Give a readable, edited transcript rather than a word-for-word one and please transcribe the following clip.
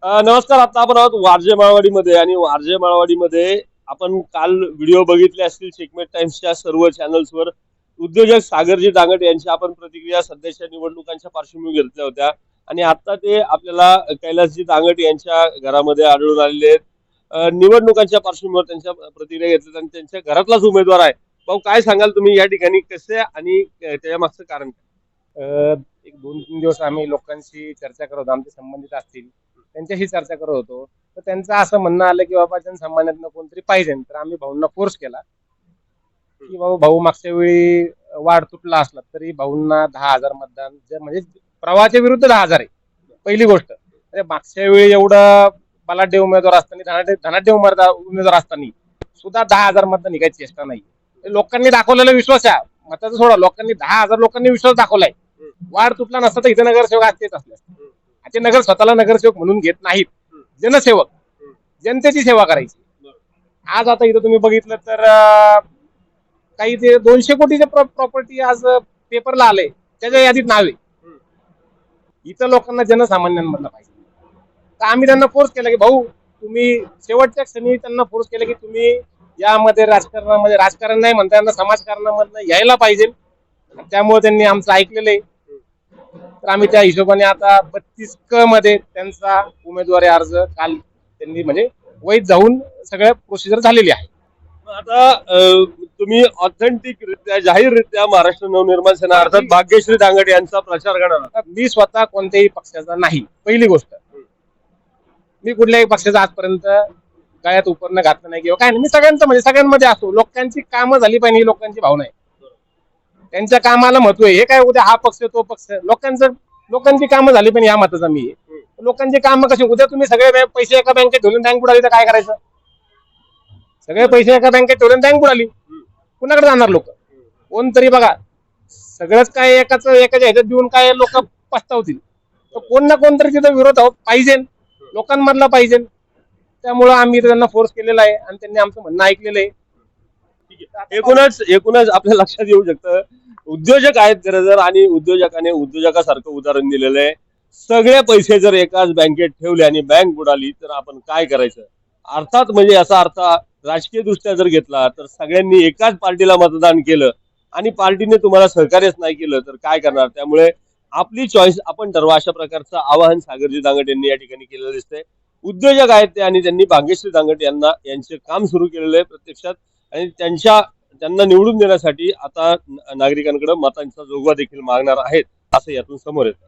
नमस्कार. आता आपण आहोत वारजे माळवाडीमध्ये आणि वारजे माळवाडीमध्ये आपण काल व्हिडिओ बघितले असतील चेकमेट टाइम्सच्या सर्व चॅनल्सवर. उद्योजक सागरजी दांगट यांची आपण प्रतिक्रिया सध्याच्या निवडणुकांच्या पार्श्वभूमीवर घेतल्या होत्या आणि आता ते आपल्याला कैलासजी दांगट यांच्या घरामध्ये आढळून आलेले आहेत. निवडणुकांच्या पार्श्वभूमीवर त्यांच्या प्रतिक्रिया घेतल्या आणि त्यांच्या घरातलाच उमेदवार आहे. भाऊ, काय सांगाल तुम्ही या ठिकाणी कसे आणि त्याच्या मागचं कारण काय? एक 2-3 दिवस आम्ही लोकांशी चर्चा करत होतो, आमचे संबंधित असतील त्यांच्याशी चर्चा करत होतो. तर त्यांचं असं म्हणणं आलं की बाबा जनसामान्यातनं कोणतरी पाहिजे. तर आम्ही भाऊंना फोर्स केला की बाबा भाऊ, मागच्या वेळी वाढ तुटला असला तरी भाऊंना 10,000 मतदान, म्हणजे प्रवाहाच्या विरुद्ध 10,000 आहे पहिली गोष्ट. अरे मागच्या वेळी एवढं बलाढ्य उमेदवार असताना, धनाढ्य उमेदवार असताना सुद्धा 10,000 मतदान निघायची चेष्टा नाही. लोकांनी दाखवलेला विश्वास आहे. मताचं सोडा, लोकांनी 10,000 लोकांनी विश्वास दाखवलाय. वाढ तुटला नसता तर इथे नगरसेवक असतेच असले. ते नगर स्वतःला नगरसेवक म्हणून घेत नाहीत, जनसेवक, जनतेची सेवा करायची. आज आता इथं तुम्ही बघितलं तर काही ते 200 कोटीचे प्रॉपर्टी आज पेपरला आले, त्याच्या यादीत नाव आहे. इथं लोकांना जनसामान्यांमधलं पाहिजे. तर आम्ही त्यांना फोर्स केला की भाऊ, तुम्ही शेवटच्या क्षणी त्यांना फोर्स केला की तुम्ही यामध्ये राजकारण नाही म्हणता यांना समाजकारणामधनं यायला पाहिजे. त्यामुळे त्यांनी आमचं ऐकलेलं आहे. तर आम्ही त्या हिशोबाने आता 32 मध्ये त्यांचा उमेदवारी अर्ज काल त्यांनी म्हणजे वैध जाऊन सगळ्या प्रोसिजर झालेली आहे. आता तुम्ही ऑथेंटिक रित्या जाहीररित्या महाराष्ट्र नवनिर्माण सेना अर्थात भाग्यश्री दांगट यांचा प्रचार करणार. मी स्वतः कोणत्याही पक्षाचा नाही. पहिली गोष्ट, मी कुठल्याही पक्षाचा आजपर्यंत गळ्यात उपरणं घातलं नाही किंवा काय नाही. मी सगळ्यांचं म्हणजे सगळ्यांमध्ये असतो. लोकांची कामं झाली पाहिजे ही लोकांची भावना आहे. त्यांच्या कामाला महत्व आहे. हे काय उद्या हा पक्ष तो पक्ष, लोकांची कामं झाली पाहिजे या मताचा मी आहे. लोकांची कामं कशी, उद्या तुम्ही सगळे पैसे एका बँकेत ठेवून बँक बुडाली तर काय करायचं? सगळे पैसे एका बँकेत ठेवून बँक बुडाली, कुणाकडे जाणार लोक? कोणतरी बघा, सगळंच काय एकाच्या ह्याच्यात देऊन काय लोक पस्तावतील. तर कोण ना कोणतरी तिथं विरोध पाहिजे, लोकांमधला पाहिजे. त्यामुळं आम्ही त्यांना फोर्स केलेला आहे आणि त्यांनी आमचं म्हणणं ऐकलेलं आहे. एकूणच आपल्या लक्षात येऊ शकतं, उद्योजक आहेत खरं आणि उद्योजकाने उद्योजकासारखं उदाहरण दिलेलं आहे. सगळे पैसे जर एकाच बँकेत ठेवले आणि बँक बुडाली तर आपण काय करायचं? अर्थात म्हणजे याचा अर्थ राजकीय दृष्ट्या जर घेतला तर सगळ्यांनी एकाच पार्टीला मतदान केलं आणि पार्टीने तुम्हाला सहकार्यच नाही केलं तर काय करणार? त्यामुळे आपली चॉईस आपण ठरवा, अशा प्रकारचं आवाहन सागरजी दांगट यांनी या ठिकाणी केलेलं दिसतंय. उद्योजक आहेत ते आणि त्यांनी भाग्यश्री दांगट यांचे काम सुरू केलेलं आहे प्रत्यक्षात आणि त्यांना निवडून देण्यासाठी आता नागरिकांकडे मतांचा जोगवा देखील मागणार आहेत, असं यातून समोर येतं.